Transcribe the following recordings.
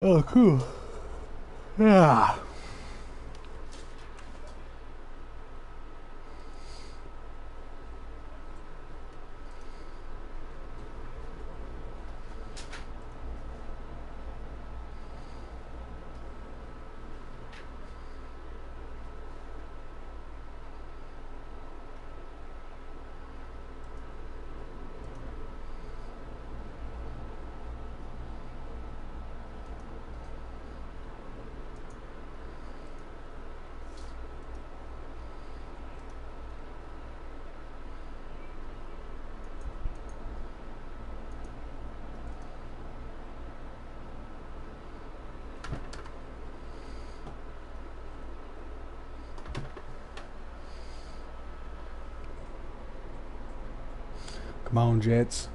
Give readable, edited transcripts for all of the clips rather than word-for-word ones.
Oh, cool. Yeah. Come on, Jets.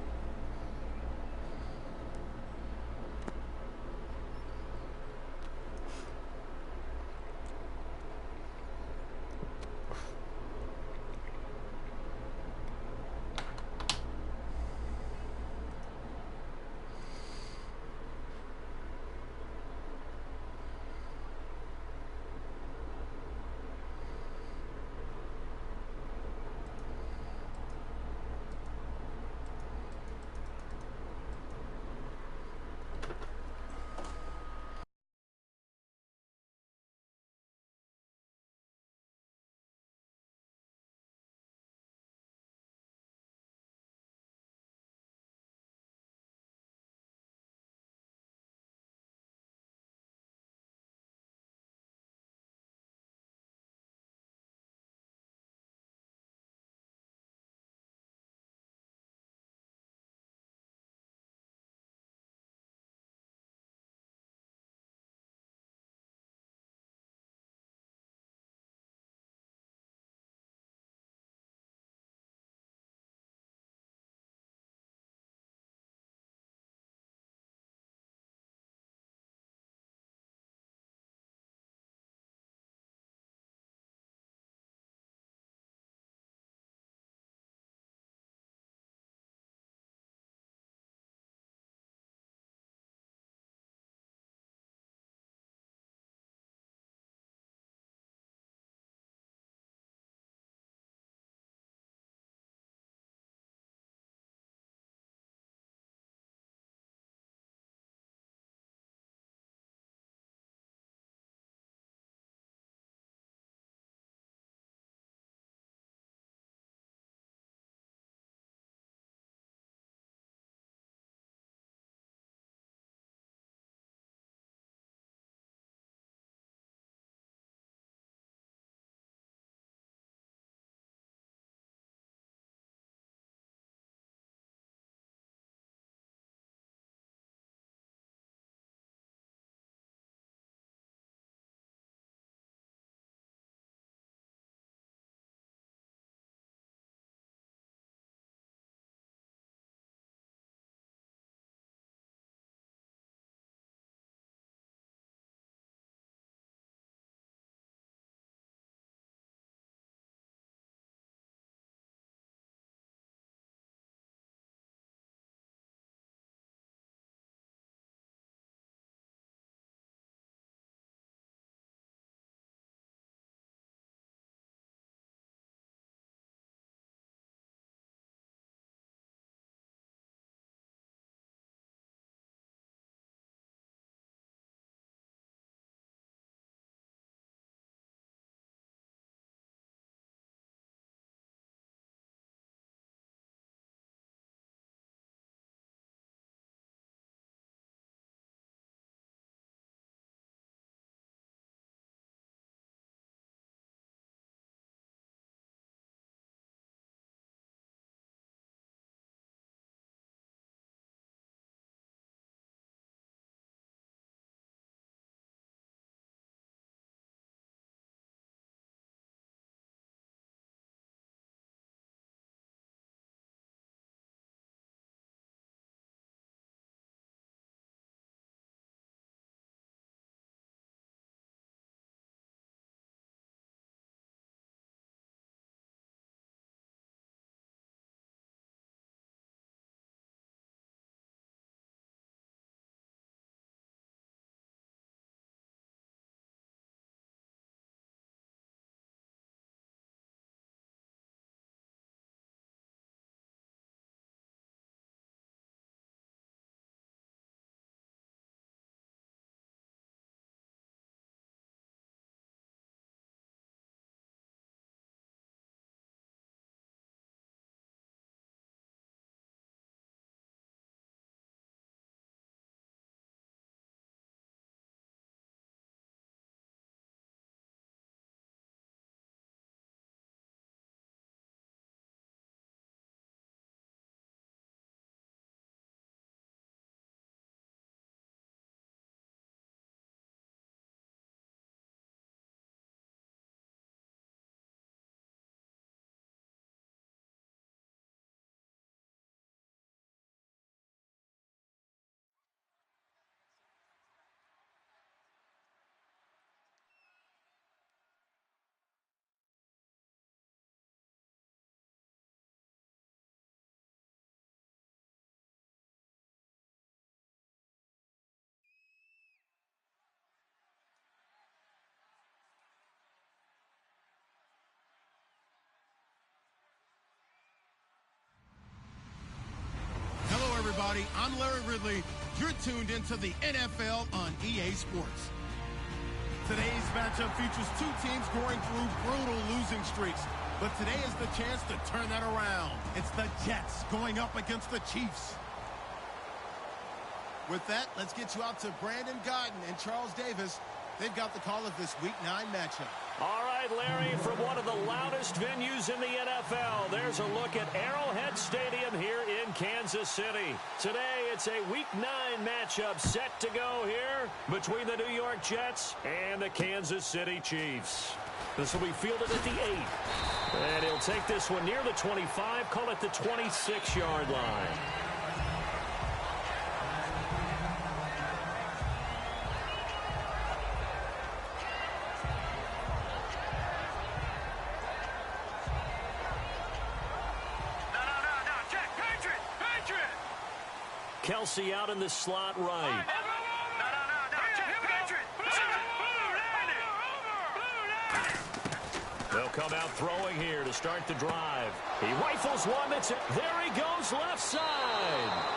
everybody. I'm Larry Ridley. You're tuned into the NFL on EA Sports. Today's matchup features two teams going through brutal losing streaks. But today is the chance to turn that around. It's the Jets going up against the Chiefs. With that, let's get you out to Brandon Godden and Charles Davis. They've got the call of this Week 9 matchup. All right, Larry, from one of the loudest venues in the NFL, there's a look at Arrowhead Stadium here in Kansas City. Today, it's a Week 9 matchup set to go here between the New York Jets and the Kansas City Chiefs. This will be fielded at the 8. And he'll take this one near the 25, call it the 26-yard line. Kelsey out in the slot right. They'll come out throwing here to start the drive. He rifles one that's it. There he goes left side.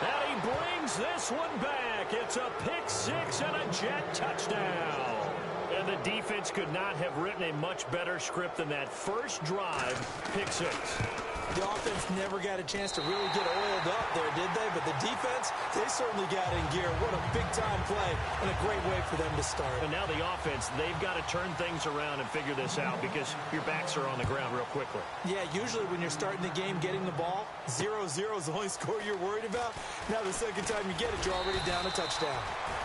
And he brings this one back. It's a pick six and a Jet touchdown. And the defense could not have written a much better script than that first drive, pick six. The offense never got a chance to really get oiled up there, did they? But the defense, they certainly got in gear. What a big-time play and a great way for them to start. And now the offense, they've got to turn things around and figure this out because your backs are on the ground real quickly. Yeah, usually when you're starting the game, getting the ball, 0-0 is the only score you're worried about. Now the second time you get it, you're already down a touchdown.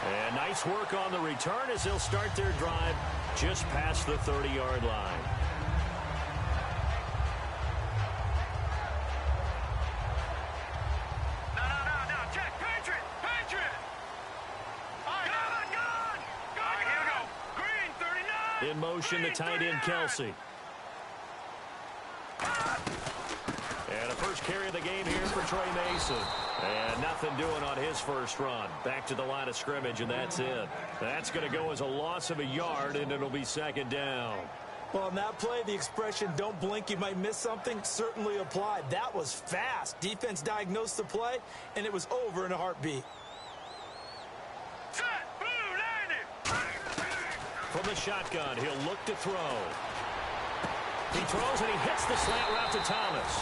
And nice work on the return as they'll start their drive just past the 30-yard line. In motion, the tight end, Kelsey. And a first carry of the game here for Trey Mason. And nothing doing on his first run. Back to the line of scrimmage, and that's it. That's going to go as a loss of a yard, and it'll be second down. Well, on that play, the expression, don't blink, you might miss something, certainly applied. That was fast. Defense diagnosed the play, and it was over in a heartbeat. From the shotgun, he'll look to throw. He throws and he hits the slant route to Thomas.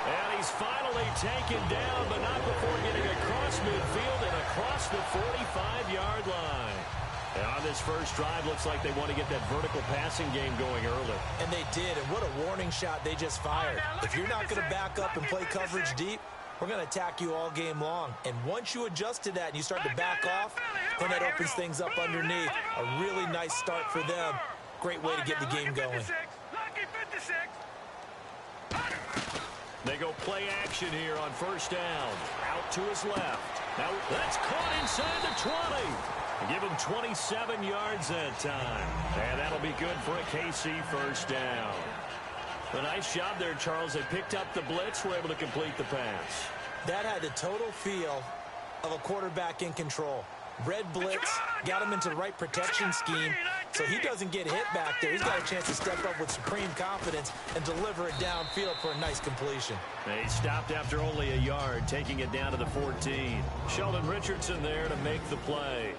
And he's finally taken down, but not before getting across midfield and across the 45-yard line. And on this first drive, looks like they want to get that vertical passing game going early. And they did, and what a warning shot they just fired. If you're not going to back up and play coverage deep, we're going to attack you all game long. And once you adjust to that and you start to back off, then that opens things up underneath. A really nice start for them. Great way to get the game going. They go play action here on first down. Out to his left. Now that's caught inside the 20. Give him 27 yards that time. And that'll be good for a KC first down. A nice job there, Charles. They picked up the blitz, were able to complete the pass. That had the total feel of a quarterback in control. Red blitz, got him into the right protection scheme, so he doesn't get hit back there. He's got a chance to step up with supreme confidence and deliver it downfield for a nice completion. They stopped after only a yard, taking it down to the 14. Sheldon Richardson there to make the play.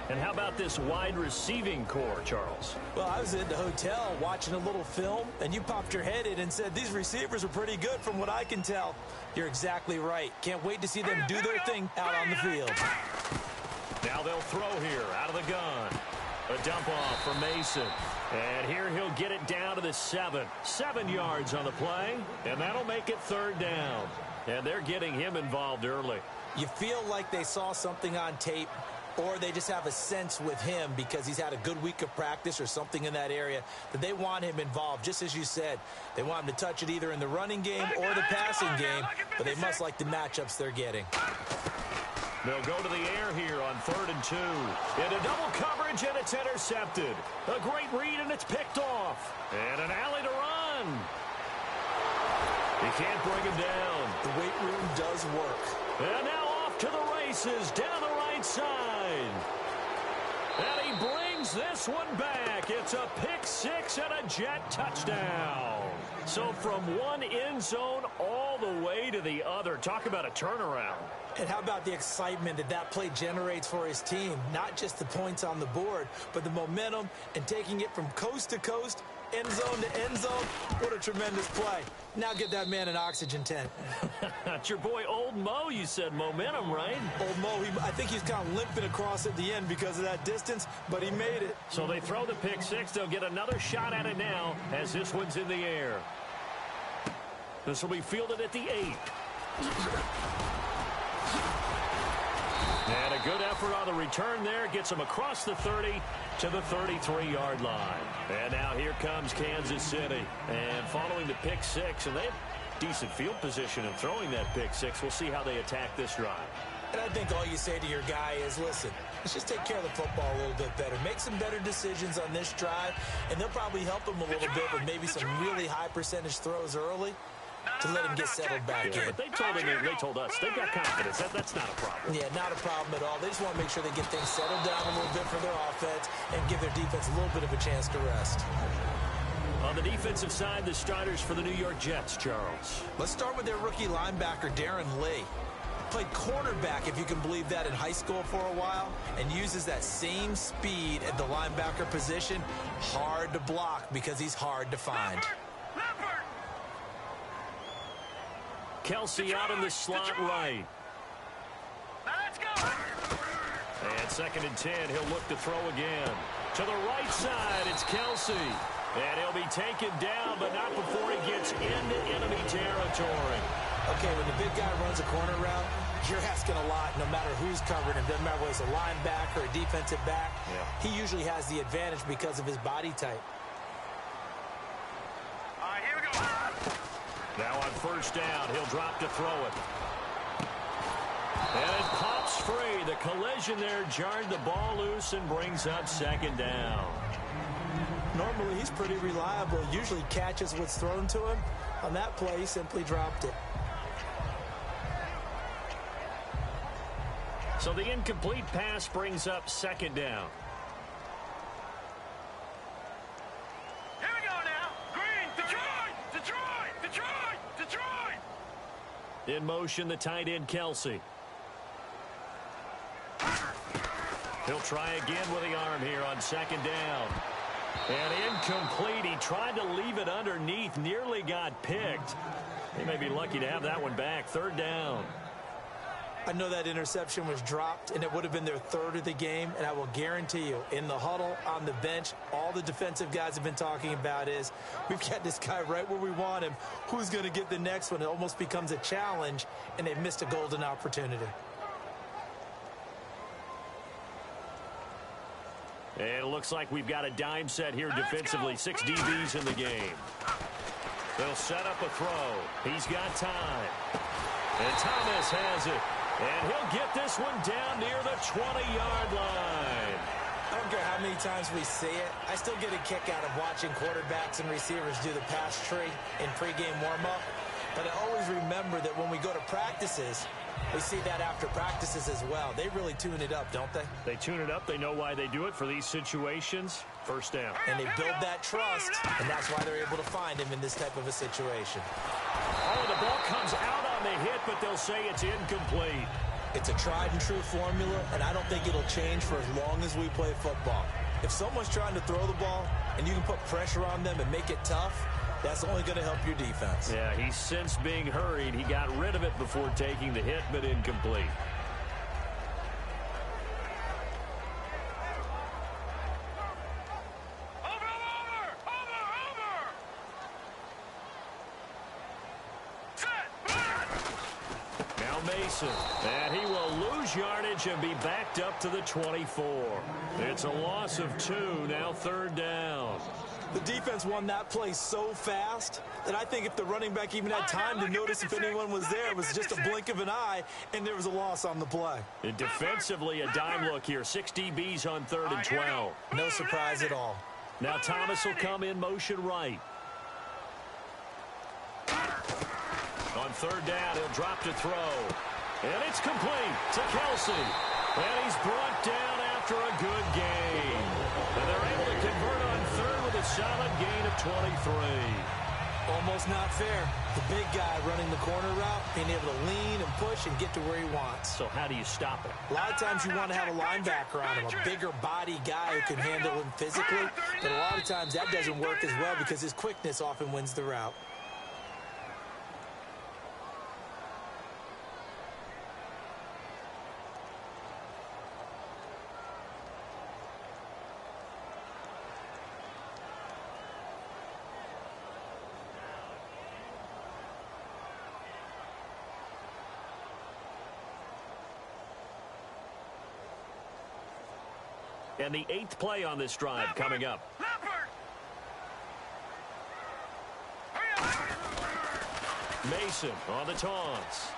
And how about this wide receiving core, Charles? Well, I was in the hotel watching a little film, and you popped your head in and said, these receivers are pretty good from what I can tell. You're exactly right. Can't wait to see them do their thing out on the field. Now they'll throw here out of the gun. A dump off for Mason. And here he'll get it down to the 7. 7 yards on the play, and that'll make it third down. And they're getting him involved early. You feel like they saw something on tape, or they just have a sense with him because he's had a good week of practice or something in that area that they want him involved. Just as you said, they want him to touch it either in the running game or the passing game, but they must like the matchups they're getting. They'll go to the air here on 3rd and 2. Into double coverage, and it's intercepted. A great read, and it's picked off. And an alley to run. He can't bring him down. The weight room does work. And now off to the races down the right side. And he brings this one back. It's a pick 6 and a Jet touchdown. So from one end zone all all the way to the other. Talk about a turnaround. And how about the excitement that that play generates for his team? Not just the points on the board, but the momentum and taking it from coast to coast, end zone to end zone. What a tremendous play. Now get that man an oxygen tent. That's your boy Old Mo. You said momentum, right? Old Mo, I think he's kind of limping across at the end because of that distance, but he made it. So they throw the pick six. They'll get another shot at it now as this one's in the air. This will be fielded at the 8. And a good effort on the return there. Gets him across the 30 to the 33-yard line. And now here comes Kansas City. And following the pick six, and they have decent field position in throwing that pick six. We'll see how they attack this drive. And I think all you say to your guy is, listen, let's just take care of the football a little bit better. Make some better decisions on this drive, and they'll probably help him a little bit with maybe some really high percentage throws early to let him get settled back in. But they told us they've got confidence. That's not a problem. Yeah, not a problem at all. They just want to make sure they get things settled down a little bit for their offense and give their defense a little bit of a chance to rest. On the defensive side, the starters for the New York Jets, Charles. Let's start with their rookie linebacker, Darren Lee. Played cornerback, if you can believe that, in high school for a while, and uses that same speed at the linebacker position. Hard to block because he's hard to find. Kelsey out in the slot right. Let's go. And 2nd and 10, he'll look to throw again. To the right side, it's Kelsey. And he'll be taken down, but not before he gets into enemy territory. Okay, when the big guy runs a corner route, you're asking a lot no matter who's covering him. Doesn't matter whether it's a linebacker or a defensive back. Yeah. He usually has the advantage because of his body type. All right, here we go. Now on 1st down, he'll drop to throw it. And it pops free. The collision there jarred the ball loose and brings up 2nd down. Normally, he's pretty reliable. Usually catches what's thrown to him. On that play, he simply dropped it. So the incomplete pass brings up 2nd down. Here we go now. Green, Detroit. In motion, the tight end, Kelsey. He'll try again with the arm here on 2nd down. And incomplete. He tried to leave it underneath. Nearly got picked. They may be lucky to have that one back. 3rd down. I know that interception was dropped, and it would have been their 3rd of the game. And I will guarantee you, in the huddle, on the bench, all the defensive guys have been talking about is, we've got this guy right where we want him. Who's going to get the next one? It almost becomes a challenge, and they've missed a golden opportunity. And it looks like we've got a dime set here defensively. 6 DBs in the game. They'll set up a throw. He's got time. And Thomas has it. And he'll get this one down near the 20-yard line. I don't care how many times we see it. I still get a kick out of watching quarterbacks and receivers do the pass tree in pregame warm-up. But I always remember that when we go to practices, we see that after practices as well. They really tune it up, don't they? They tune it up. They know why they do it for these situations. 1st down. And they build that trust, and that's why they're able to find him in this type of a situation. Oh, the ball comes out on the hit, but they'll say it's incomplete. It's a tried-and-true formula, and I don't think it'll change for as long as we play football. If someone's trying to throw the ball, and you can put pressure on them and make it tough, that's only going to help your defense. Yeah, he's since being hurried. He got rid of it before taking the hit, but incomplete. Mason, and he will lose yardage and be backed up to the 24. It's a loss of 2, now 3rd down. The defense won that play so fast that I think if the running back even had time to notice if anyone was there, it was just a blink of an eye, and there was a loss on the play. And defensively, a dime look here. 6 DBs on 3rd and 12. No surprise at all. Now Thomas will come in motion right. On 3rd down, he'll drop to throw. And it's complete to Kelsey. And he's brought down after a good gain. And they're able to convert on 3rd with a solid gain of 23. Almost not fair. The big guy running the corner route, being able to lean and push and get to where he wants. So how do you stop it? A lot of times you want to have a linebacker on him, a bigger body guy who can handle him physically. But a lot of times that doesn't work as well because his quickness often wins the route. And the 8th play on this drive coming up. Mason on the taunts.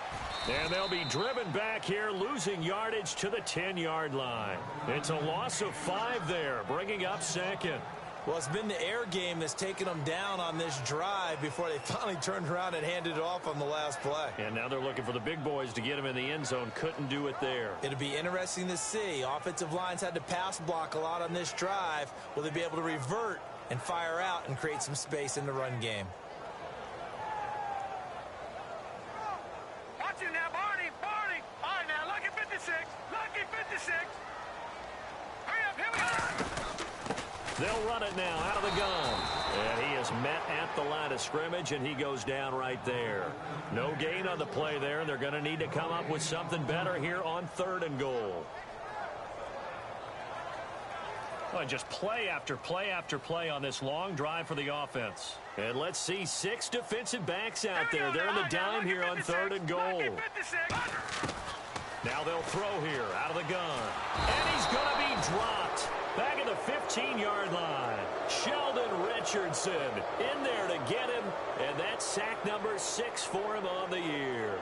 And they'll be driven back here, losing yardage to the 10-yard line. It's a loss of 5 there, bringing up second. Well, it's been the air game that's taken them down on this drive before they finally turned around and handed it off on the last play. And now they're looking for the big boys to get him in the end zone. Couldn't do it there. It'll be interesting to see. Offensive lines had to pass block a lot on this drive. Will they be able to revert and fire out and create some space in the run game? Watch it now, Barney. Barney. All right, now, lucky 56. Lucky 56. Hurry up, here we go. They'll run it now out of the gun. And he is met at the line of scrimmage, and he goes down right there. No gain on the play there, and they're going to need to come up with something better here on 3rd and goal. Oh, just play after play after play on this long drive for the offense. And let's see 6 defensive backs out there. They're in the dime here on 3rd and goal. Now they'll throw here out of the gun. And he's going to be dropped. Back at the 15-yard line. Sheldon Richardson in there to get him. And that's sack number 6 for him on the year.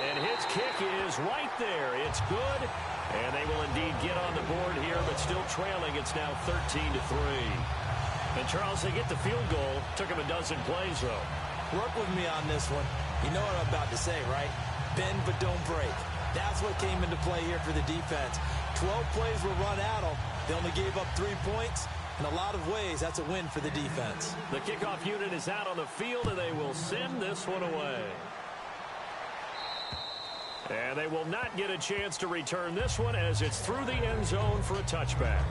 And his kick is right there. It's good. And they will indeed get on the board here, but still trailing. It's now 13-3. And, Charles, they get the field goal. Took him a dozen plays, though. Work with me on this one. You know what I'm about to say, right? Bend but don't break. That's what came into play here for the defense. 12 plays were run at them. They only gave up 3 points. In a lot of ways, that's a win for the defense. The kickoff unit is out on the field, and they will send this one away. And they will not get a chance to return this one as it's through the end zone for a touchback.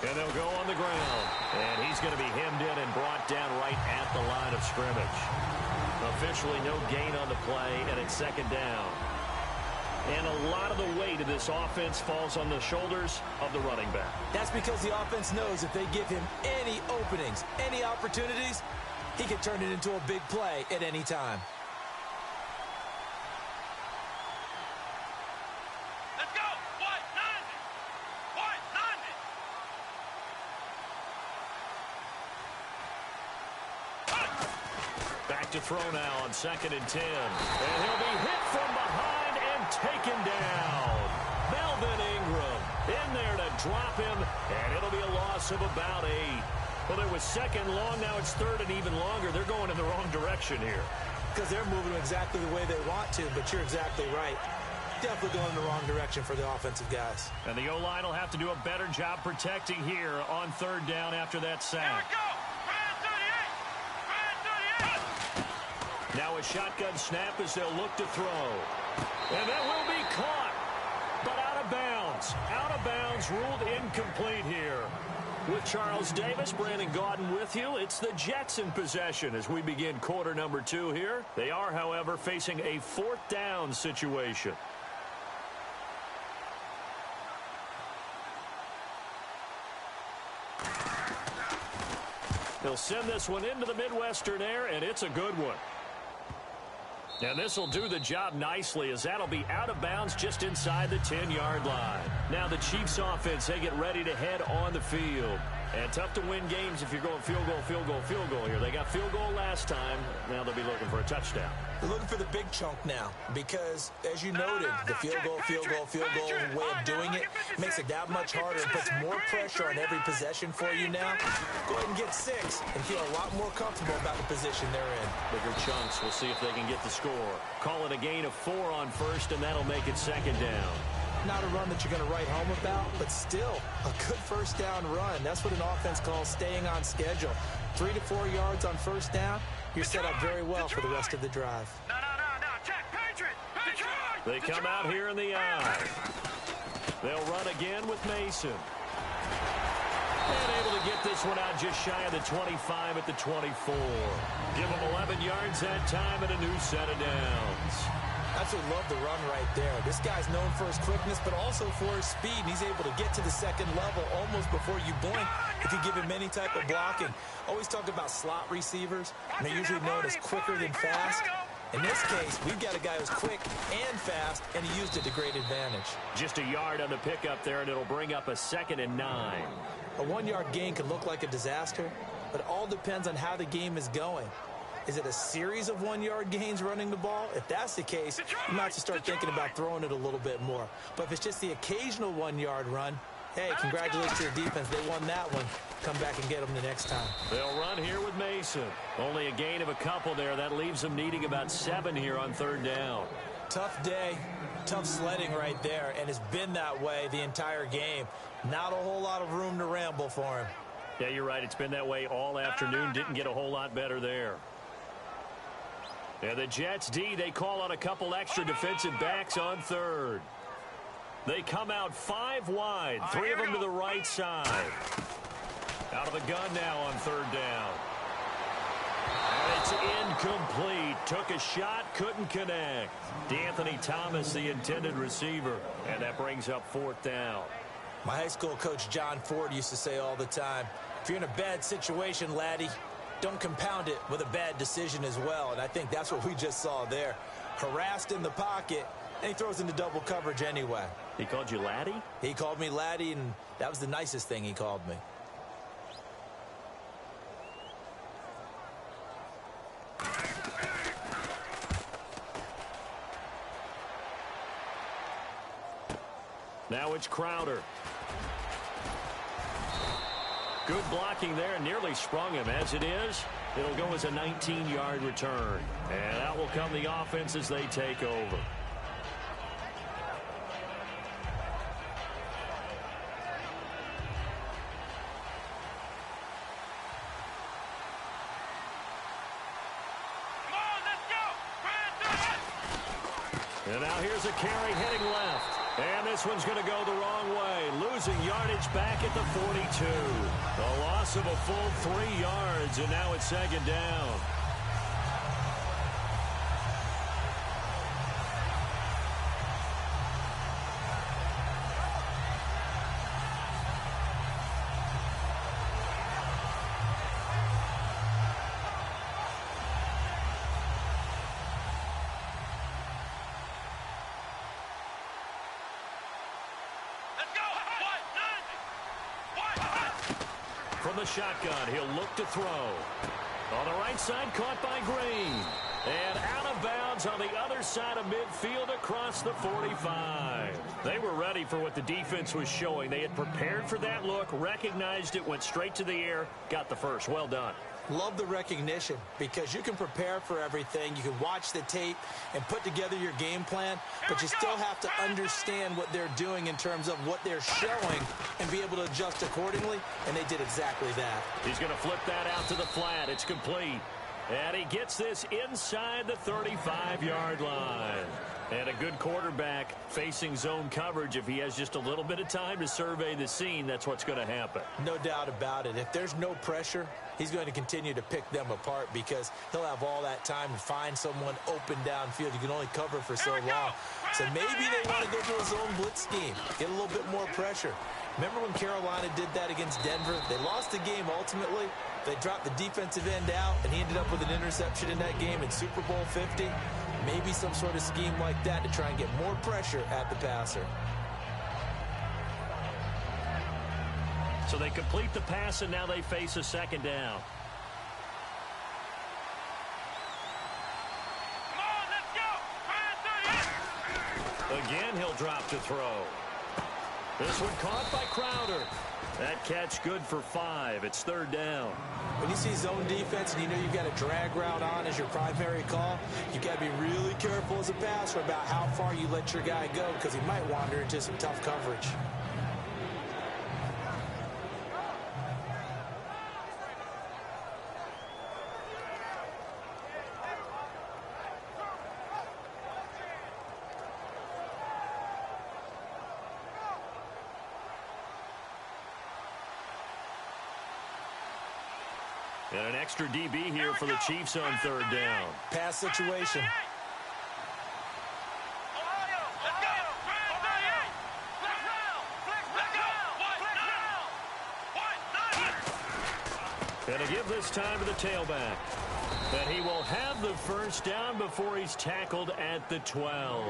And they'll go on the ground. And he's going to be hemmed in and brought down right at the line of scrimmage. Officially no gain on the play, and it's 2nd down. And a lot of the weight of this offense falls on the shoulders of the running back. That's because the offense knows if they give him any openings, any opportunities, he can turn it into a big play at any time. Let's go. What? 90. Back to throw now on 2nd and 10. And he'll be hit from behind and taken down. Melvin Ingram in there to drop him, and it'll be a loss of about 8. Well, it was 2nd long, now it's 3rd and even longer. They're going in the wrong direction here. Because they're moving exactly the way they want to, but you're exactly right. Definitely going in the wrong direction for the offensive guys. And the O-line will have to do a better job protecting here on 3rd down after that sack. Now a shotgun snap as they'll look to throw. And that will be caught, but out of bounds. Out of bounds, ruled incomplete here. With Charles Davis, Brandon Gaudin with you. It's the Jets in possession as we begin quarter number 2 here. They are, however, facing a 4th down situation. They'll send this one into the Midwestern air, and it's a good one. And this will do the job nicely as that'll be out of bounds just inside the 10-yard line. Now the Chiefs offense, they get ready to head on the field. And tough to win games if you're going field goal, field goal, field goal here. They got field goal last time. Now they'll be looking for a touchdown. They're looking for the big chunk now because, as you noted, the field goal way of doing it makes it that much harder and puts more pressure on every possession for you now. Go ahead and get 6 and feel a lot more comfortable about the position they're in. Bigger chunks. We'll see if they can get the score. Call it a gain of 4 on first, and that'll make it second down. Not a run that you're going to write home about, but still a good first down run. That's what an offense calls staying on schedule. 3 to 4 yards on first down. You're set up very well for the rest of the drive. No. Check. Patriot. They come out here in the eye. They'll run again with Mason. And able to get this one out just shy of the 25 at the 24. Give them 11 yards that time and a new set of downs. Absolutely love the run right there. This guy's known for his quickness, but also for his speed. And he's able to get to the second level almost before you blink if you give him any type of blocking. Always talk about slot receivers, and they're usually known as quicker than fast. In this case, we've got a guy who's quick and fast, and he used it to great advantage. Just a yard on the pickup there, and it'll bring up a 2nd and 9. A 1-yard gain can look like a disaster, but it all depends on how the game is going. Is it a series of 1-yard gains running the ball? If that's the case, you might have to start thinking about throwing it a little bit more. But if it's just the occasional 1-yard run, hey, congratulations to the defense. They won that one. Come back and get them the next time. They'll run here with Mason. Only a gain of a couple there. That leaves them needing about 7 here on 3rd down. Tough day, tough sledding right there, and it's been that way the entire game. Not a whole lot of room to ramble for him. Yeah, you're right. It's been that way all afternoon. Didn't get a whole lot better there. And the Jets D, they call on a couple extra defensive backs on 3rd. They come out 5 wide, 3 of them to the right side. Out of the gun now on 3rd down. And it's incomplete. Took a shot, couldn't connect. D'Anthony Thomas, the intended receiver. And that brings up 4th down. My high school coach, John Ford, used to say all the time, if you're in a bad situation, laddie, don't compound it with a bad decision as well. And I think that's what we just saw there. Harassed in the pocket, and he throws into double coverage anyway. He called you laddie? He called me laddie, and that was the nicest thing he called me. Now it's Crowder. Good blocking there, nearly sprung him. As it is, it'll go as a 19-yard return. And that will come the offense as they take over. And now here's a carry heading left. And this one's going to go the wrong way. Losing yardage back at the 42. A loss of a full 3 yards, and now it's 2nd down. From the shotgun, he'll look to throw. On the right side, caught by Green. And out of bounds on the other side of midfield across the 45. They were ready for what the defense was showing. They had prepared for that look, recognized it, went straight to the air, got the first. Well done. Love the recognition because you can prepare for everything. You can watch the tape and put together your game plan, but you still have to understand what they're doing in terms of what they're showing and be able to adjust accordingly, and they did exactly that. He's going to flip that out to the flat. It's complete. And he gets this inside the 35-yard line. And a good quarterback facing zone coverage. If he has just a little bit of time to survey the scene, that's what's going to happen. No doubt about it. If there's no pressure, he's going to continue to pick them apart because he'll have all that time to find someone open downfield. You can only cover for so long. So maybe they want to go to a zone blitz scheme, get a little bit more pressure. Remember when Carolina did that against Denver? They lost the game ultimately. They dropped the defensive end out, and he ended up with an interception in that game in Super Bowl 50. Maybe some sort of scheme like that to try and get more pressure at the passer. So they complete the pass, and now they face a second down. Come on, let's go. Again, he'll drop to throw. This one caught by Crowder. That catch good for 5. It's third down. When you see zone defense and you know you've got a drag route on as your primary call, you've got to be really careful as a passer about how far you let your guy go because he might wander into some tough coverage. And an extra DB here for the Chiefs on third down. Pass situation. Ohio, let's go. Ohio, flex round. Let's go. And to give this time to the tailback. And he will have the first down before he's tackled at the 12.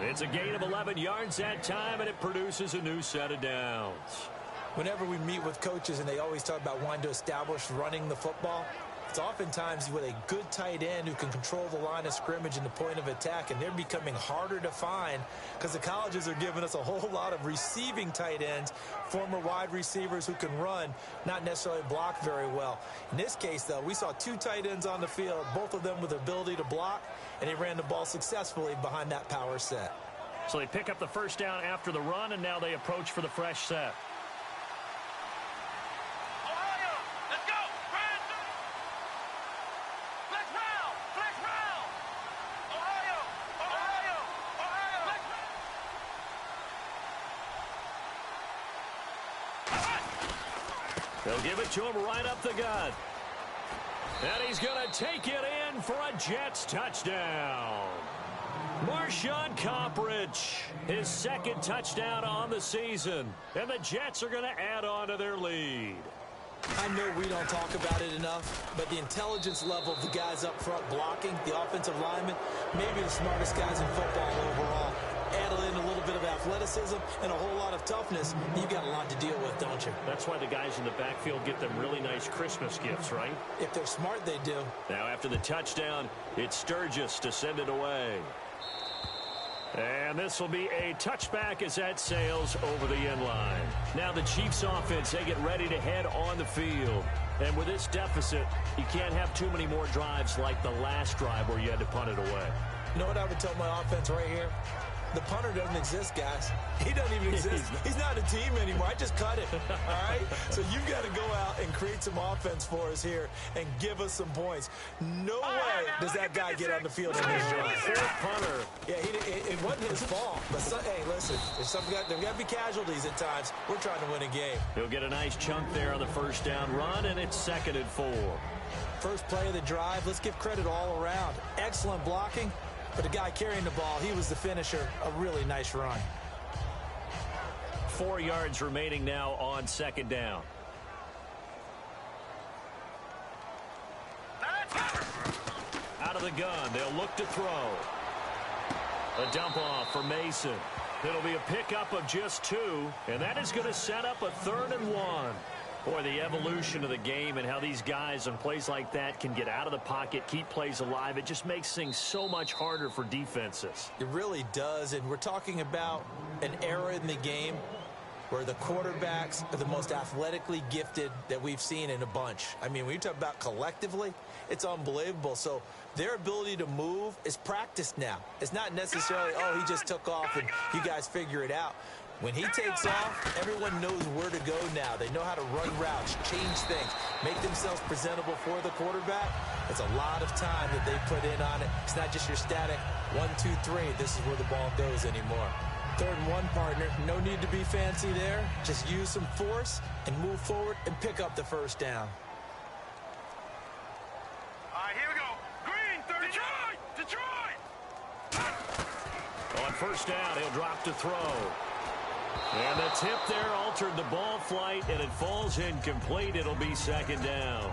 It's a gain of 11 yards that time, and it produces a new set of downs. Whenever we meet with coaches and they always talk about wanting to establish running the football, it's oftentimes with a good tight end who can control the line of scrimmage and the point of attack, and they're becoming harder to find because the colleges are giving us a whole lot of receiving tight ends, former wide receivers who can run, not necessarily block very well. In this case, though, we saw 2 tight ends on the field, both of them with the ability to block, and they ran the ball successfully behind that power set. So they pick up the first down after the run, and now they approach for the fresh set. Ohio, let's go. Flex round. Ohio, They'll give it to him right up the gut. And he's going to take it in for a Jets touchdown. Marshawn Coppridge, his second touchdown on the season. And the Jets are going to add on to their lead. I know we don't talk about it enough, but the intelligence level of the guys up front blocking, the offensive linemen, maybe the smartest guys in football overall. Add in a little bit of athleticism and a whole lot of toughness, you've got a lot to deal with, don't you? That's why the guys in the backfield get them really nice Christmas gifts, right? If they're smart, they do. Now after the touchdown, it's Sturgis to send it away. And this will be a touchback as that sails over the end line. Now the Chiefs offense, they get ready to head on the field. And with this deficit, you can't have too many more drives like the last drive where you had to punt it away. You know what I would tell my offense right here? The punter doesn't exist, guys. He doesn't even exist. He's not a team anymore. I just cut it, all right? So you've got to go out and create some offense for us here and give us some points. No way does that guy get on the field in this drive. Fourth punter. Yeah, it wasn't his fault. But, hey, listen, there's got to be casualties at times. We're trying to win a game. He'll get a nice chunk there on the first down run, and it's 2nd and 4. First play of the drive, let's give credit all around. Excellent blocking. But the guy carrying the ball, he was the finisher. A really nice run. 4 yards remaining now on 2nd down. Out of the gun, they'll look to throw. A dump off for Mason. It'll be a pickup of just 2, and that is going to set up a 3rd and 1. Boy, the evolution of the game and how these guys on plays like that can get out of the pocket, keep plays alive, it just makes things so much harder for defenses. It really does, and we're talking about an era in the game where the quarterbacks are the most athletically gifted that we've seen in a bunch. I mean, when you talk about collectively, it's unbelievable. So their ability to move is practiced now. It's not necessarily, oh, he just took off and you guys figure it out. When he takes off, everyone knows where to go now. They know how to run routes, change things, make themselves presentable for the quarterback. It's a lot of time that they put in on it. It's not just your static 1, 2, 3. This is where the ball goes anymore. 3rd and 1, partner. No need to be fancy there. Just use some force and move forward and pick up the first down. All right, here we go. Green, 30. Detroit! On first down, he'll drop to throw. And the tip there altered the ball flight, and it falls incomplete. It'll be 2nd down.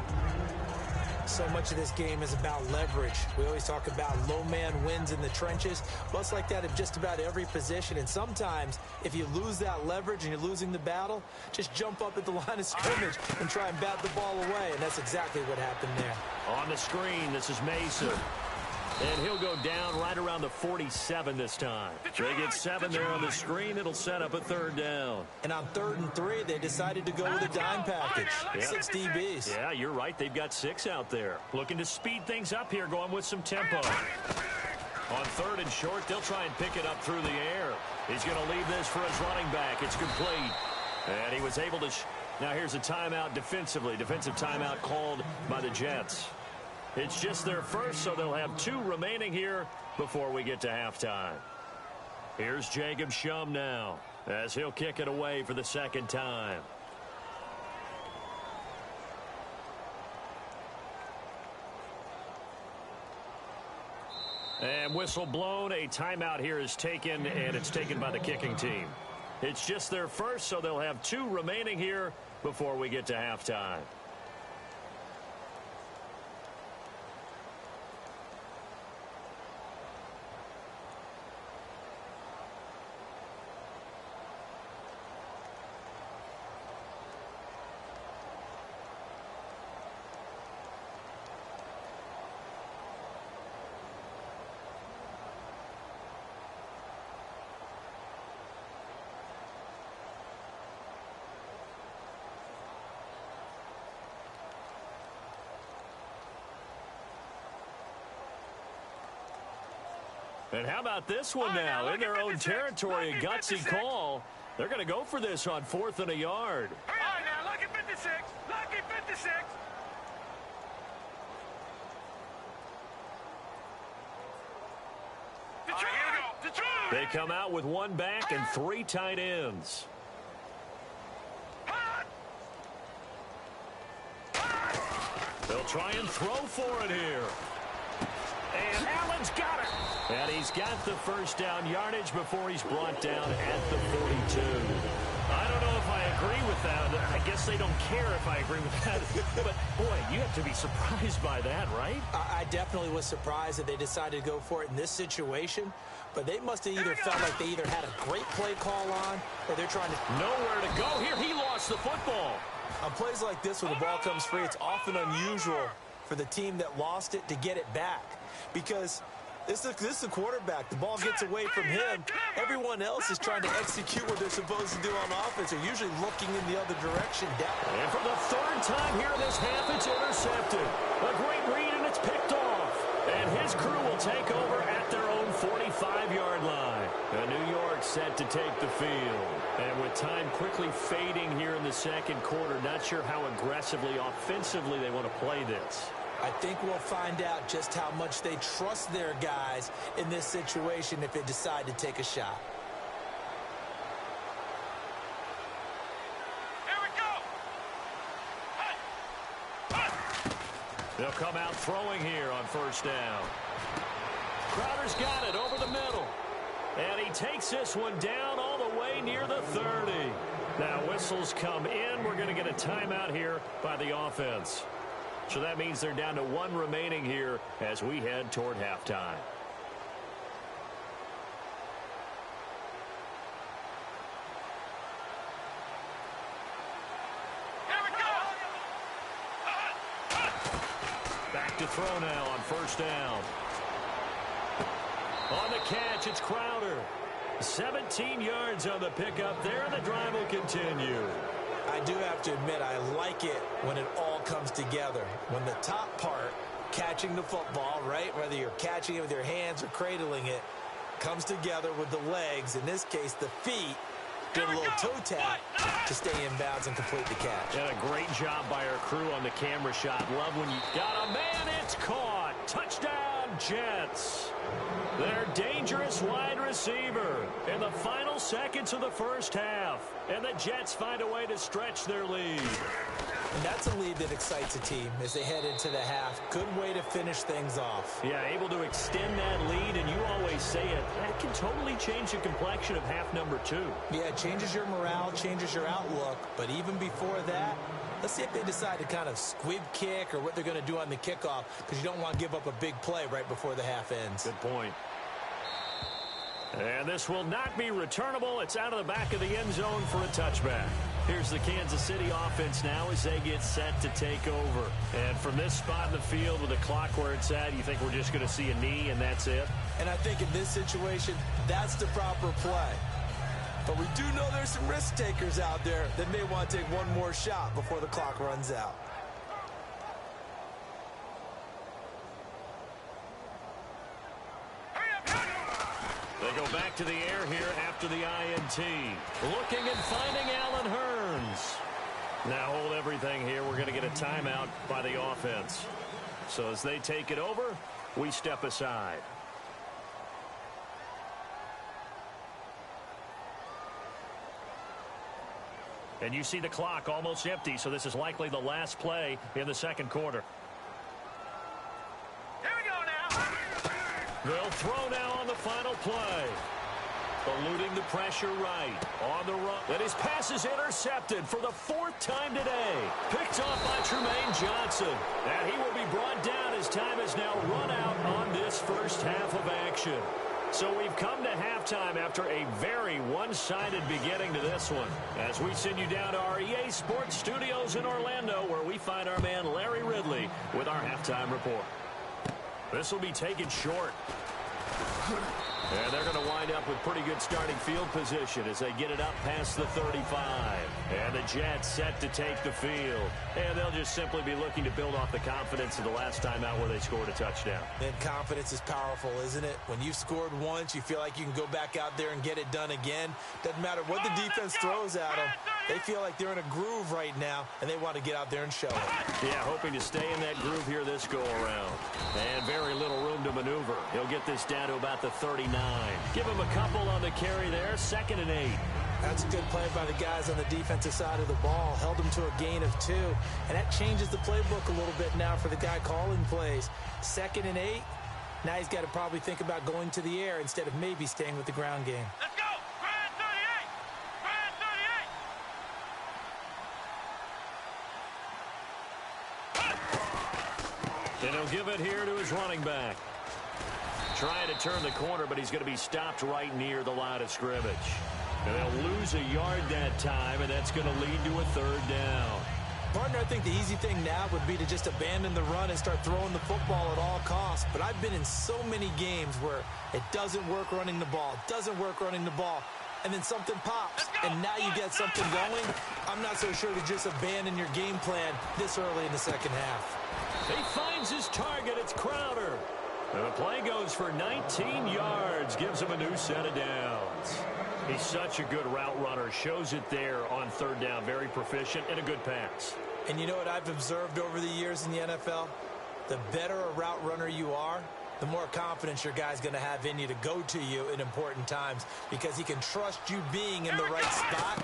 So much of this game is about leverage. We always talk about low man wins in the trenches. Well, it's like that in just about every position. And sometimes, if you lose that leverage and you're losing the battle, just jump up at the line of scrimmage and try and bat the ball away. And that's exactly what happened there. On the screen, this is Mason. And he'll go down right around the 47 this time. They get 7 there on the screen. It'll set up a 3rd down. And on 3rd and 3, they decided to go with a dime package. 6 DBs. Yeah, you're right. They've got 6 out there. Looking to speed things up here, going with some tempo. On 3rd and short, they'll try and pick it up through the air. He's going to leave this for his running back. It's complete. And he was able to... Now here's a timeout defensively. Defensive timeout called by the Jets. It's just their first, so they'll have 2 remaining here before we get to halftime. Here's Jacob Shum now, as he'll kick it away for the 2nd time. And whistle blown. A timeout here is taken, and it's taken by the kicking team. It's just their first, so they'll have 2 remaining here before we get to halftime. And how about this one now? In their own territory, a gutsy call. They're going to go for this on 4th and a yard. All right, now, lucky 56. Lucky 56. Detroit! They come out with 1 back and 3 tight ends. They'll try and throw for it here. And Allen's got it. And he's got the 1st down yardage before he's brought down at the 42. I don't know if I agree with that. I guess they don't care if I agree with that. But, boy, you have to be surprised by that, right? I definitely was surprised that they decided to go for it in this situation. But they must have either felt like they either had a great play call on or they're trying to... Nowhere to go here. He lost the football. On plays like this when the ball comes free, it's often unusual for the team that lost it to get it back. Because... This is the quarterback. The ball gets away from him. Everyone else is trying to execute what they're supposed to do on offense. They're usually looking in the other direction. And for the 3rd time here in this half, it's intercepted. A great read, and it's picked off. And his crew will take over at their own 45-yard line. And New York set to take the field. And with time quickly fading here in the 2nd quarter, not sure how aggressively, offensively they want to play this. I think we'll find out just how much they trust their guys in this situation if they decide to take a shot. Here we go. They'll come out throwing here on 1st down. Crowder's got it over the middle. And he takes this one down all the way near the 30. Now whistles come in. We're going to get a timeout here by the offense. So that means they're down to 1 remaining here as we head toward halftime. Here we go. Back to throw now on 1st down. On the catch, it's Crowder. 17 yards on the pickup there, and the drive will continue. I do have to admit, I like it when it all comes together. When the top part, catching the football, right, whether you're catching it with your hands or cradling it, comes together with the legs, in this case the feet, doing a little toe tap to stay in bounds and complete the catch. And a great job by our crew on the camera shot. Love when you got a man, it's caught. Touchdown, Jets. Their dangerous wide receiver in the final seconds of the 1st half. And the Jets find a way to stretch their lead. And that's a lead that excites a team as they head into the half. Good way to finish things off. Yeah, able to extend that lead, and you always say it, that can totally change the complexion of half number 2. Yeah, it changes your morale, changes your outlook, but even before that, Let's see if they decide to kind of squib kick or what they're going to do on the kickoff, because you don't want to give up a big play right before the half ends. Good point. And this will not be returnable. It's out of the back of the end zone for a touchback. Here's the Kansas City offense now as they get set to take over. And from this spot in the field with the clock where it's at, you think we're just going to see a knee and that's it? And I think in this situation, that's the proper play. But we do know there's some risk takers out there that may want to take one more shot before the clock runs out. They go back to the air here after the INT. Looking and finding Allen Hurns. Now hold everything here. We're going to get a timeout by the offense. So as they take it over, we step aside. And you see the clock almost empty, so this is likely the last play in the second quarter. Here we go now. They'll throw now on the final play. Eluding the pressure right. On the run. And his pass is intercepted for the fourth time today. Picked off by Tremaine Johnson. And he will be brought down as time is now run out on this first half of action. So we've come to halftime after a very one-sided beginning to this one. As we send you down to our EA Sports Studios in Orlando, where we find our man Larry Ridley with our halftime report. This will be taken short. And they're going to wind up with pretty good starting field position as they get it up past the 35. And the Jets set to take the field. And they'll just simply be looking to build off the confidence of the last time out where they scored a touchdown. And confidence is powerful, isn't it? When you've scored once, you feel like you can go back out there and get it done again. Doesn't matter what the defense throws at them. They feel like they're in a groove right now, and they want to get out there and show it. Yeah, hoping to stay in that groove here this go-around. And very little room to maneuver. He'll get this down to about the 39. Give him a couple on the carry there. 2nd and 8. That's a good play by the guys on the defensive side of the ball. Held them to a gain of 2. And that changes the playbook a little bit now for the guy calling plays. 2nd and 8. Now he's got to probably think about going to the air instead of maybe staying with the ground game. Let's go. Grand 38. Grand 38. And he'll give it here to his running back. Trying to turn the corner, but he's going to be stopped right near the line of scrimmage. And they'll lose a yard that time, and that's going to lead to a 3rd down. Partner, I think the easy thing now would be to just abandon the run and start throwing the football at all costs. But I've been in so many games where it doesn't work running the ball, and then something pops, and now you get something going. I'm not so sure to just abandon your game plan this early in the second half. He finds his target. It's Crowder. And the play goes for 19 yards, gives him a new set of downs. He's such a good route runner. Shows it there on 3rd down. Very proficient and a good pass. And you know what I've observed over the years in the NFL? The better a route runner you are, the more confidence your guy's going to have in you to go to you in important times, because he can trust you being in the right spot,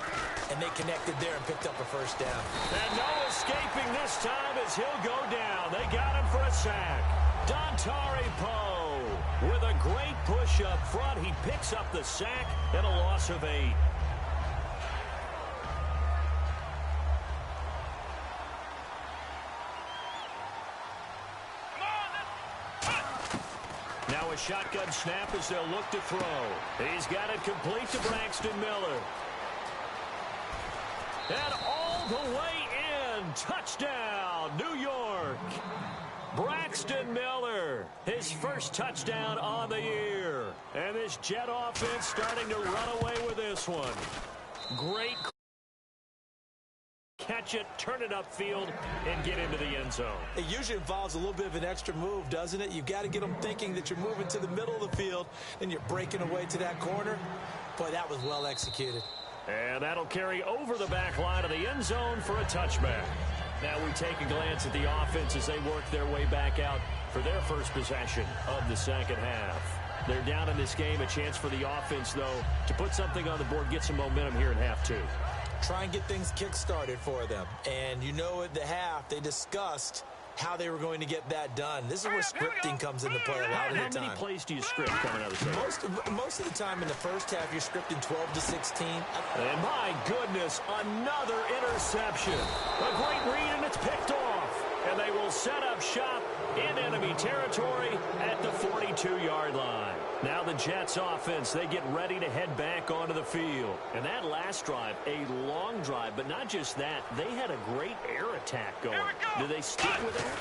and they connected there and picked up a 1st down. And no escaping this time as he'll go down. They got him for a sack. Dontari Poe with a great push up front. He picks up the sack and a loss of 8. Now a shotgun snap as they'll look to throw. He's got it complete to Braxton Miller. And all the way in. Touchdown, New York. Braxton Miller, his first touchdown on the year. And this Jet offense starting to run away with this one. Great catch it, turn it upfield, and get into the end zone. It usually involves a little bit of an extra move, doesn't it? You've got to get them thinking that you're moving to the middle of the field, and you're breaking away to that corner. Boy, that was well executed. And that'll carry over the back line of the end zone for a touchback. Now we take a glance at the offense as they work their way back out for their first possession of the second half. They're down in this game. A chance for the offense, though, to put something on the board, get some momentum here in half 2. Try and get things kick-started for them. And you know at the half, they discussed how they were going to get that done. This is where scripting comes into play a lot of the time. How many plays do you script coming out of the second? Most of the time in the first half, you're scripting 12 to 16. And my goodness, another interception. A great read, and it's picked off. And they will set up shop in enemy territory at the 42-yard line. Now the Jets offense, they get ready to head back onto the field. And that last drive, a long drive, but not just that, they had a great air attack going. Do they stick with air?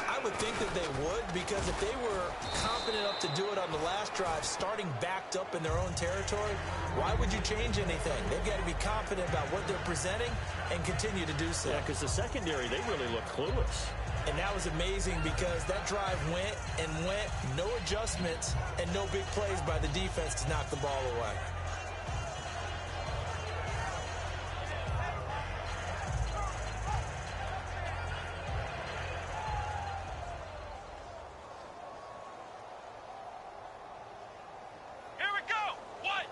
I would think that they would, because if they were confident enough to do it on the last drive, starting backed up in their own territory, why would you change anything? They've got to be confident about what they're presenting and continue to do so. Yeah, because the secondary, they really look clueless. And that was amazing because that drive went and went, no adjustments, and no big plays by the defense to knock the ball away. Here we go. What?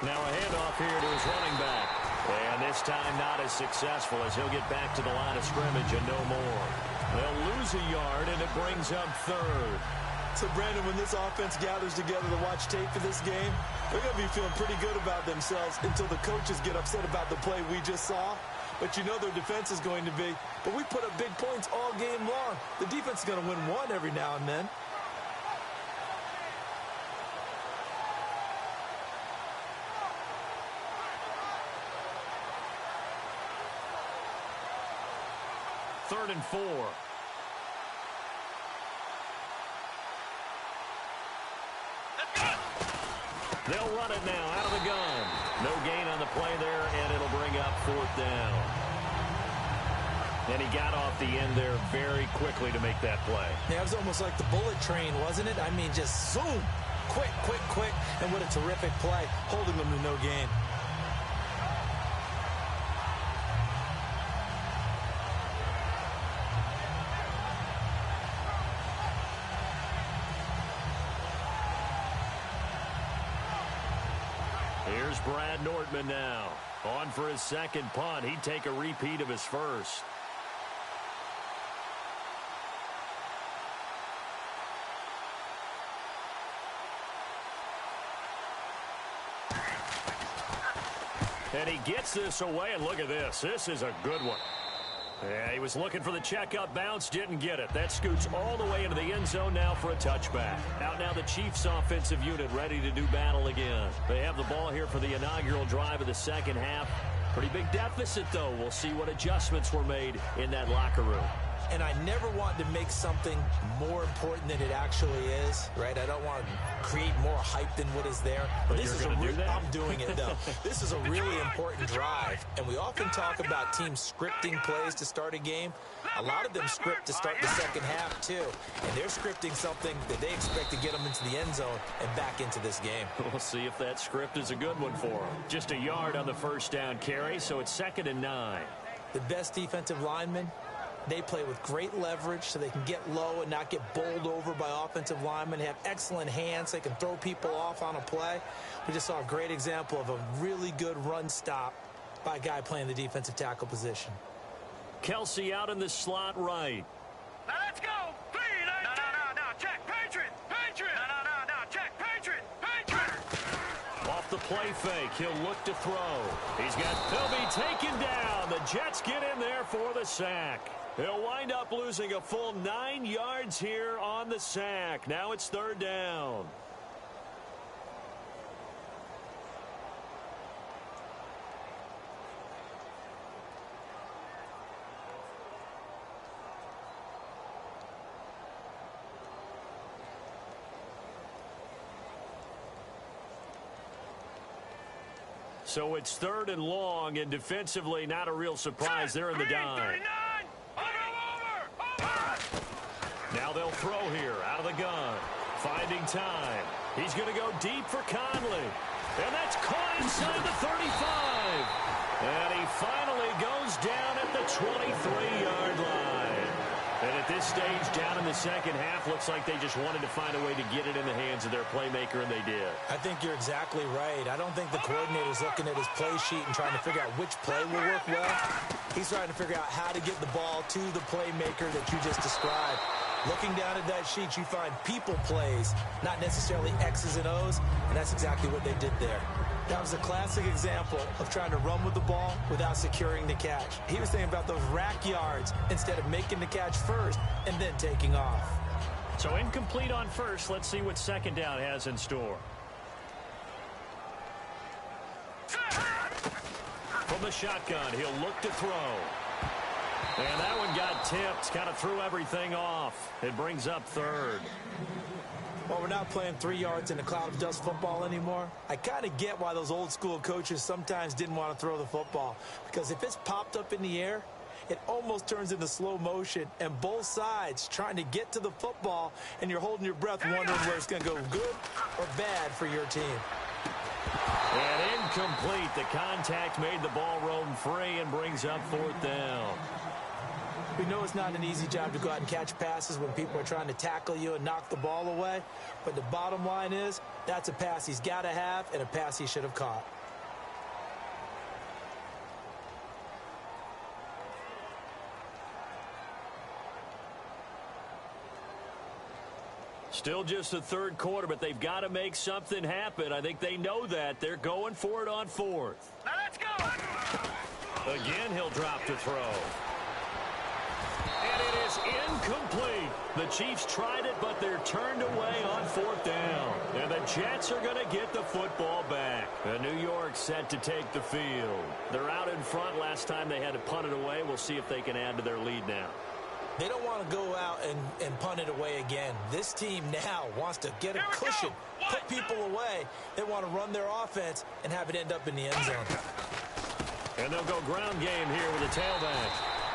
Now a handoff here to his running back. And this time not as successful as he'll get back to the line of scrimmage and no more. They'll lose a yard, and it brings up third. So, Brandon, when this offense gathers together to watch tape for this game, they're going to be feeling pretty good about themselves until the coaches get upset about the play we just saw. But you know their defense is going to be. But we put up big points all game long. The defense is going to win one every now and then. Third and 4. They'll run it now out of the gun. No gain on the play there, and it'll bring up fourth down. And he got off the end there very quickly to make that play. Yeah, it was almost like the bullet train, wasn't it? I mean, just zoom. Quick, quick, quick. And what a terrific play, holding them to no gain. Here's Brad Nortman now. On for his second punt. He'd take a repeat of his first. And he gets this away, and look at this. This is a good one. Yeah, he was looking for the checkup bounce, didn't get it. That scoots all the way into the end zone now for a touchback. Out now the Chiefs offensive unit ready to do battle again. They have the ball here for the inaugural drive of the second half. Pretty big deficit, though. We'll see what adjustments were made in that locker room. And I never want to make something more important than it actually is, right? I don't want to create more hype than what is there. But this is I'm doing it, though. This is a really important drive. And we often talk about teams scripting plays to start a game. A lot of them script to start the second half, too. And they're scripting something that they expect to get them into the end zone and back into this game. We'll see if that script is a good one for them. Just a yard on the first down carry, so it's 2nd and 9. The best defensive linemen, they play with great leverage so they can get low and not get bowled over by offensive linemen. They have excellent hands. They can throw people off on a play. We just saw a great example of a really good run stop by a guy playing the defensive tackle position. Kelsey out in the slot right. Now let's go. No. Check. Patriot. No. Check. Patriot. Off the play fake, he'll look to throw. He'll be taken down. The Jets get in there for the sack. He'll wind up losing a full 9 yards here on the sack. Now it's 3rd down. So it's 3rd and long, and defensively not a real surprise. They're in the dime. Now they'll throw here out of the gun. Finding time. He's going to go deep for Conley. And that's caught inside the 35. And he finally goes down at the 23-yard line. And at this stage, down in the second half, looks like they just wanted to find a way to get it in the hands of their playmaker, and they did. I think you're exactly right. I don't think the coordinator's looking at his play sheet and trying to figure out which play will work well. He's trying to figure out how to get the ball to the playmaker that you just described. Looking down at that sheet, you find people plays, not necessarily X's and O's, and that's exactly what they did there. That was a classic example of trying to run with the ball without securing the catch. He was thinking about those rack yards instead of making the catch first and then taking off. So incomplete on first. Let's see what second down has in store. From the shotgun, he'll look to throw. And that one got tipped, kind of threw everything off. It brings up third. Well, we're not playing 3 yards in a cloud of dust football anymore. I kind of get why those old school coaches sometimes didn't want to throw the football. Because if it's popped up in the air, it almost turns into slow motion. And both sides trying to get to the football, and you're holding your breath wondering where it's going to go, good or bad for your team. And incomplete. The contact made the ball roam free and brings up fourth down. We know it's not an easy job to go out and catch passes when people are trying to tackle you and knock the ball away. But the bottom line is, that's a pass he's got to have and a pass he should have caught. Still just the third quarter, but they've got to make something happen. I think they know that. They're going for it on fourth. Now let's go. Again, he'll drop to throw. And it is incomplete. The Chiefs tried it, but they're turned away on fourth down. And the Jets are going to get the football back. And New York set to take the field. They're out in front. Last time they had to punt it away. We'll see if they can add to their lead now. They don't want to go out and punt it away again. This team now wants to get a cushion, put people away. They want to run their offense and have it end up in the end zone. And they'll go ground game here with a tailback.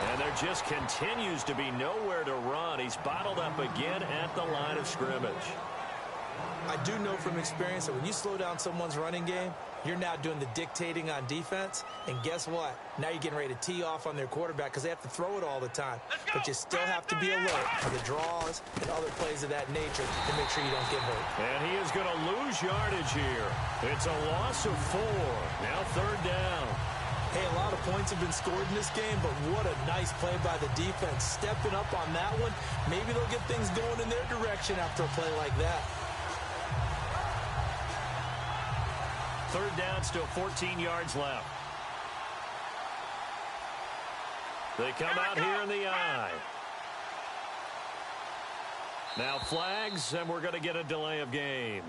And there just continues to be nowhere to run. He's bottled up again at the line of scrimmage. I do know from experience that when you slow down someone's running game, you're now doing the dictating on defense. And guess what? Now you're getting ready to tee off on their quarterback because they have to throw it all the time. But you still have to be alert for the draws and other plays of that nature to make sure you don't get hurt. And he is going to lose yardage here. It's a loss of 4. Now third down. Hey, a lot of points have been scored in this game, but what a nice play by the defense. Stepping up on that one, maybe they'll get things going in their direction after a play like that. Third down, still 14 yards left. They come out here in the eye. Now flags, and we're going to get a delay of game.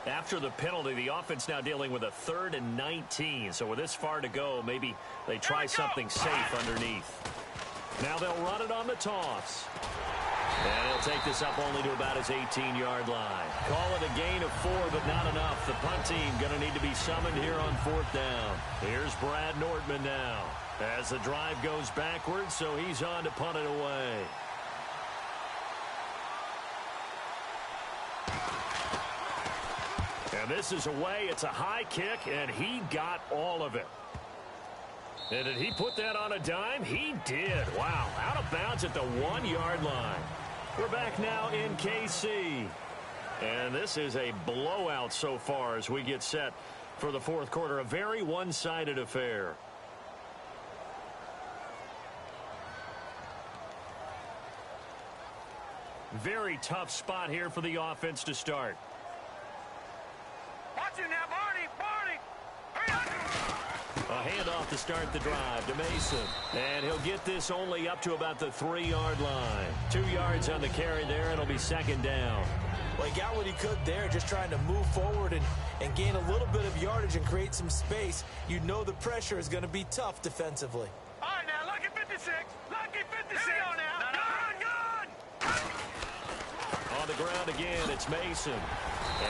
After the penalty, the offense now dealing with a 3rd and 19. So with this far to go, maybe they try something safe underneath. Now they'll run it on the toss. And he'll take this up only to about his 18-yard line. Call it a gain of 4, but not enough. The punt team going to need to be summoned here on fourth down. Here's Brad Nordman now as the drive goes backwards, so he's on to punt it away. And this is away. It's a high kick, and he got all of it. And did he put that on a dime? He did. Wow. Out of bounds at the 1-yard line. We're back now in KC. And this is a blowout so far as we get set for the fourth quarter. A very one-sided affair. Very tough spot here for the offense to start. Watch it now, Barney. Hurry up. A handoff to start the drive to Mason. And he'll get this only up to about the 3-yard line. 2 yards on the carry there. It'll be second down. Well, he got what he could there, just trying to move forward and gain a little bit of yardage and create some space. You know the pressure is going to be tough defensively. All right, now, lucky 56. Lucky 56. Here we go now. Good. On the ground again, it's Mason.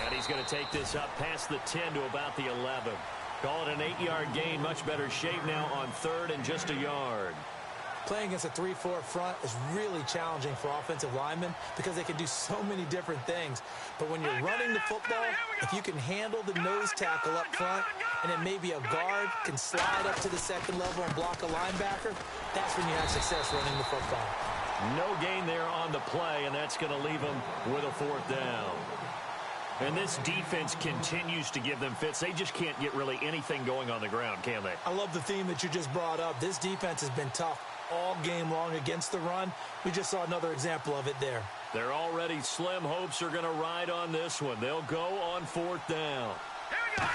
And he's going to take this up past the 10 to about the 11. Call it an 8-yard gain. Much better shape now on 3rd and just a yard. Playing against a 3-4 front is really challenging for offensive linemen because they can do so many different things. But when you're running the football, if you can handle the nose tackle up front, and then maybe a guard can slide up to the second level and block a linebacker, that's when you have success running the football. No gain there on the play, and that's going to leave them with a 4th down. And this defense continues to give them fits. They just can't get really anything going on the ground, can they? I love the theme that you just brought up. This defense has been tough all game long against the run. We just saw another example of it there. They're already slim hopes are going to ride on this one. They'll go on 4th down. Here we go.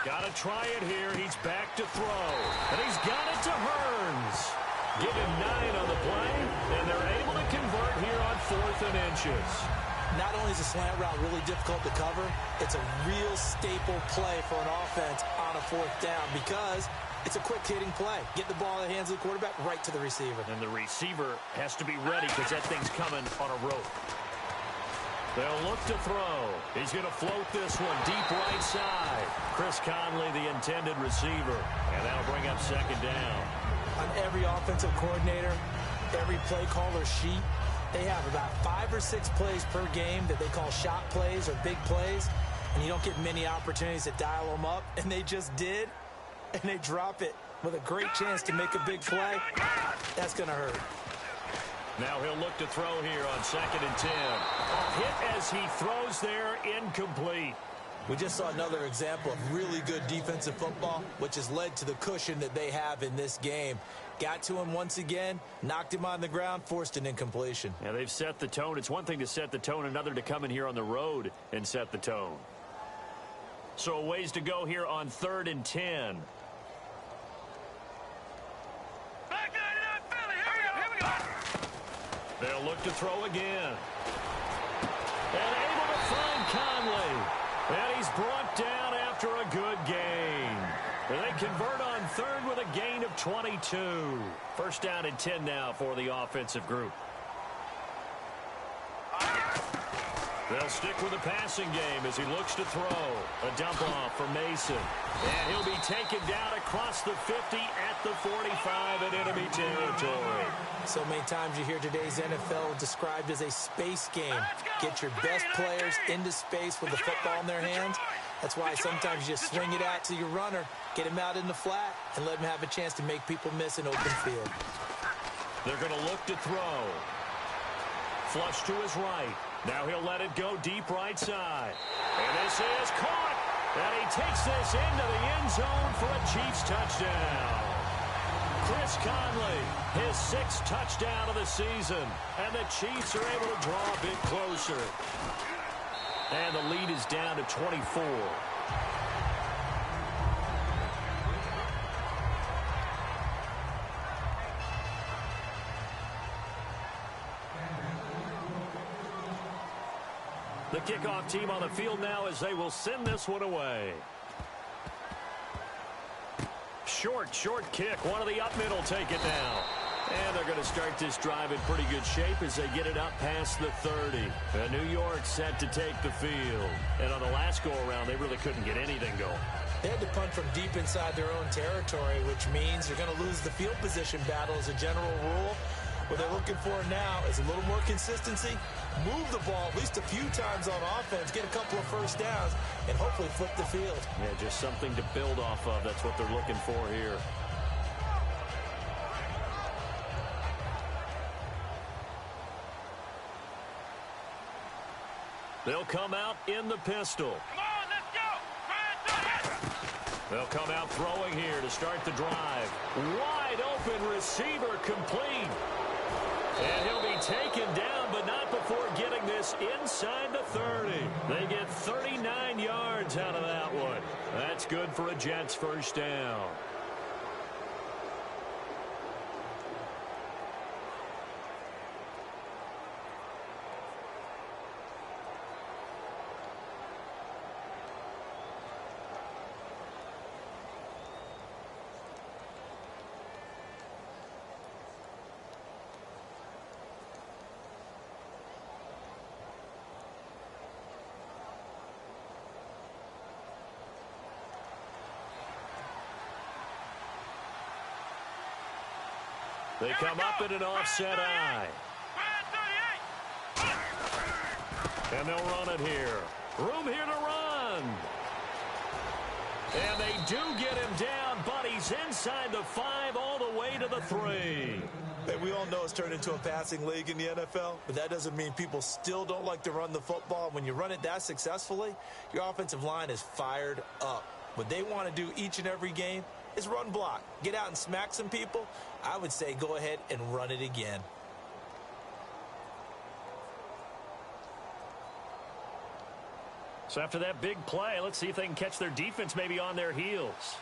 Got to try it here. He's back to throw. And he's got it to Hearns. Give him 9 on the play, and they're able to convert here on 4th and inches. Not only is a slant route really difficult to cover, it's a real staple play for an offense on a 4th down because it's a quick-hitting play. Get the ball in the hands of the quarterback right to the receiver. And the receiver has to be ready because that thing's coming on a rope. They'll look to throw. He's going to float this one deep right side. Chris Conley, the intended receiver. And that'll bring up 2nd down. On every offensive coordinator, every play caller sheet, they have about 5 or 6 plays per game that they call shot plays or big plays, and you don't get many opportunities to dial them up, and they just did, and they drop it with a great chance to make a big play. That's going to hurt. Now he'll look to throw here on 2nd and 10. A hit as he throws there, incomplete. We just saw another example of really good defensive football, which has led to the cushion that they have in this game. Got to him once again, knocked him on the ground, forced an incompletion. Yeah, they've set the tone. It's one thing to set the tone, another to come in here on the road and set the tone. So a ways to go here on 3rd and 10. Back 99 Philly. Here we go. They'll look to throw again. And able to find Conley. And he's brought down after a good gain. And they convert on 3rd with a gain of 22. 1st down and 10 now for the offensive group. They'll stick with the passing game as he looks to throw. A dump off for Mason. And he'll be taken down across the 50 at the 45 in enemy territory. So many times you hear today's NFL described as a space game. Get your best players into space with the football in their hands. That's why sometimes you swing it out to your runner, get him out in the flat, and let him have a chance to make people miss an open field. They're going to look to throw. Flush to his right. Now he'll let it go deep right side. And this is caught. And he takes this into the end zone for a Chiefs touchdown. Chris Conley, his 6th touchdown of the season. And the Chiefs are able to draw a bit closer. And the lead is down to 24. The kickoff team on the field now as they will send this one away. Short kick. One of the up middle take it down. And they're going to start this drive in pretty good shape as they get it up past the 30. And New York set to take the field. And on the last go-around, they really couldn't get anything going. They had to punt from deep inside their own territory, which means they're going to lose the field position battle as a general rule. What they're looking for now is a little more consistency, move the ball at least a few times on offense, get a couple of 1st downs, and hopefully flip the field. Yeah, just something to build off of. That's what they're looking for here. They'll come out in the pistol. Come on, let's go. They'll come out throwing here to start the drive. Wide open receiver complete. And he'll be taken down, but not before getting this inside the 30. They get 39 yards out of that one. That's good for a Jets 1st down. They come up in an offset eye. And they'll run it here. Room here to run. And they do get him down, but he's inside the 5 all the way to the 3. Hey, we all know it's turned into a passing league in the NFL, but that doesn't mean people still don't like to run the football. When you run it that successfully, your offensive line is fired up. What they want to do each and every game is run block. Get out and smack some people. I would say go ahead and run it again. So after that big play, let's see if they can catch their defense maybe on their heels.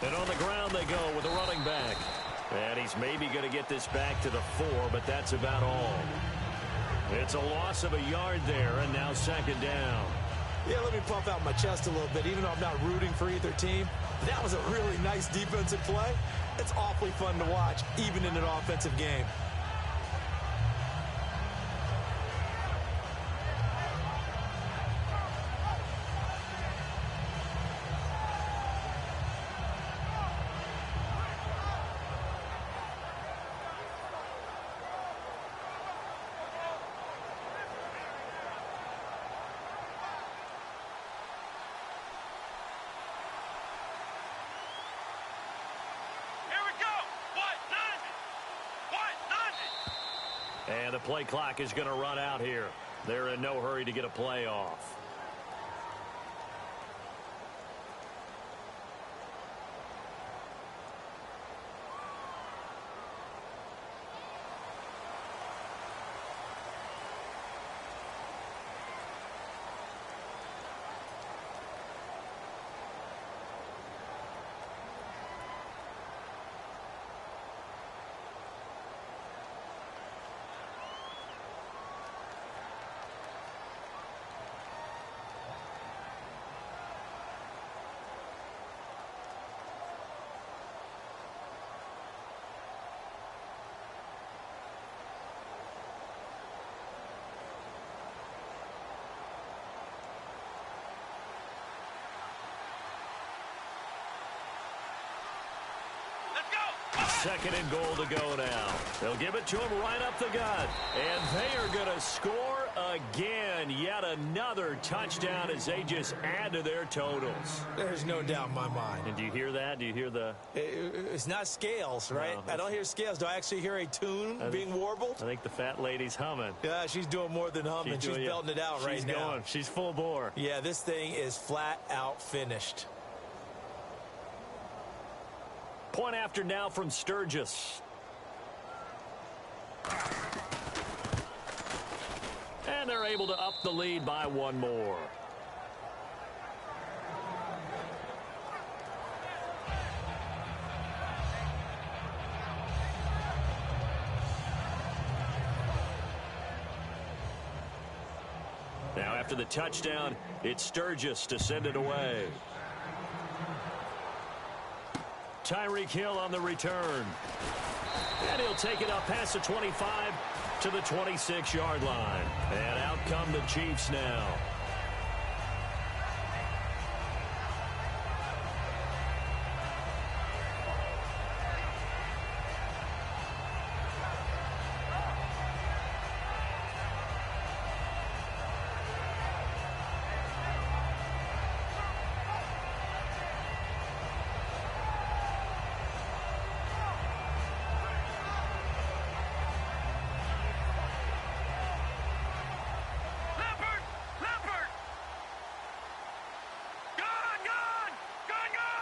And on the ground they go with a running back. And he's maybe going to get this back to the 4, but that's about all. It's a loss of a yard there, and now second down. Yeah, let me puff out my chest a little bit, even though I'm not rooting for either team. That was a really nice defensive play. It's awfully fun to watch, even in an offensive game. And the play clock is going to run out here. They're in no hurry to get a play off. Second and goal to go now. They'll give it to him right up the gut. And they are going to score again. Yet another touchdown as they just add to their totals. There's no doubt in my mind. And do you hear that? Do you hear the... It's not scales, right? No, I don't hear scales. Do I actually hear a tune being warbled? I think the fat lady's humming. Yeah, she's doing more than humming. She's belting it out right now. She's going. She's full bore. Yeah, this thing is flat out finished. Point after now from Sturgis. And they're able to up the lead by one more. Now after the touchdown, it's Sturgis to send it away. Tyreek Hill on the return. And he'll take it up past the 25 to the 26-yard line. And out come the Chiefs now.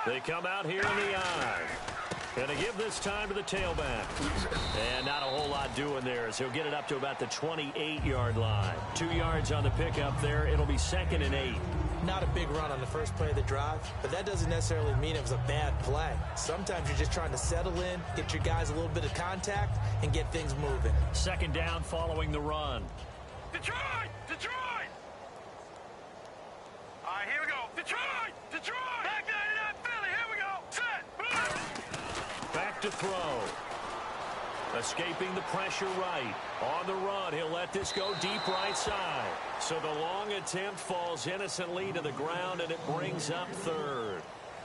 They come out here in the eye. Going to give this time to the tailback. And not a whole lot doing there as he'll get it up to about the 28-yard line. 2 yards on the pickup there. It'll be 2nd and 8. Not a big run on the first play of the drive, but that doesn't necessarily mean it was a bad play. Sometimes you're just trying to settle in, get your guys a little bit of contact, and get things moving. 2nd down following the run. Detroit! Detroit! All right, here we go. Detroit! Detroit! Back 99 Philly. Here we go. Set. Back to throw. Escaping the pressure right. On the run, he'll let this go deep right side. So the long attempt falls innocently to the ground, and it brings up third.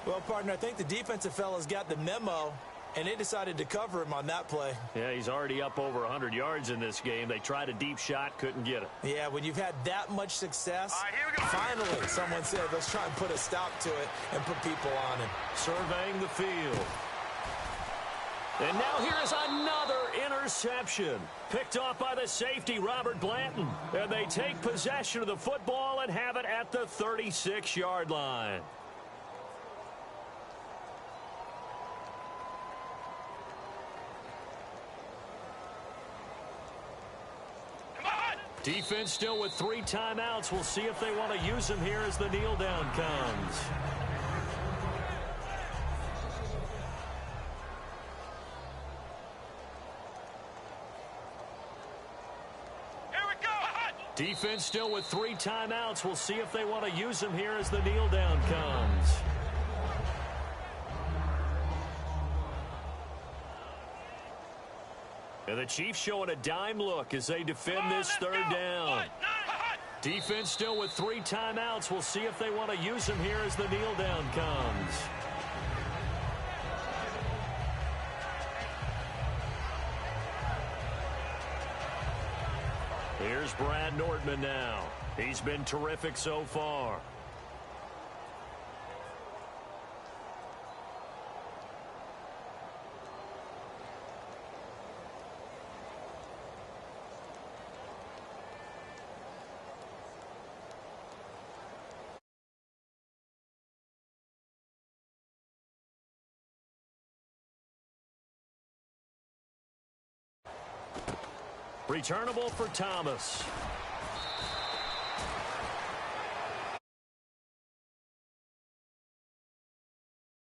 Well, partner, I think the defensive fella's got the memo, and they decided to cover him on that play. Yeah, he's already up over 100 yards in this game. They tried a deep shot, couldn't get it. Yeah, when you've had that much success, All right, here we go. finally someone said, let's try and put a stop to it and put people on it. Surveying the field. And now here is another interception. Picked off by the safety, Robert Blanton. And they take possession of the football and have it at the 36-yard line. Come on. Defense still with 3 timeouts. We'll see if they want to use them here as the kneel down comes. Here we go. Defense still with 3 timeouts. We'll see if they want to use them here as the kneel down comes. And the Chiefs showing a dime look as they defend this third down. Defense still with 3 timeouts. We'll see if they want to use them here as the kneel down comes. Here's Brad Nordman now. He's been terrific so far. Returnable for Thomas.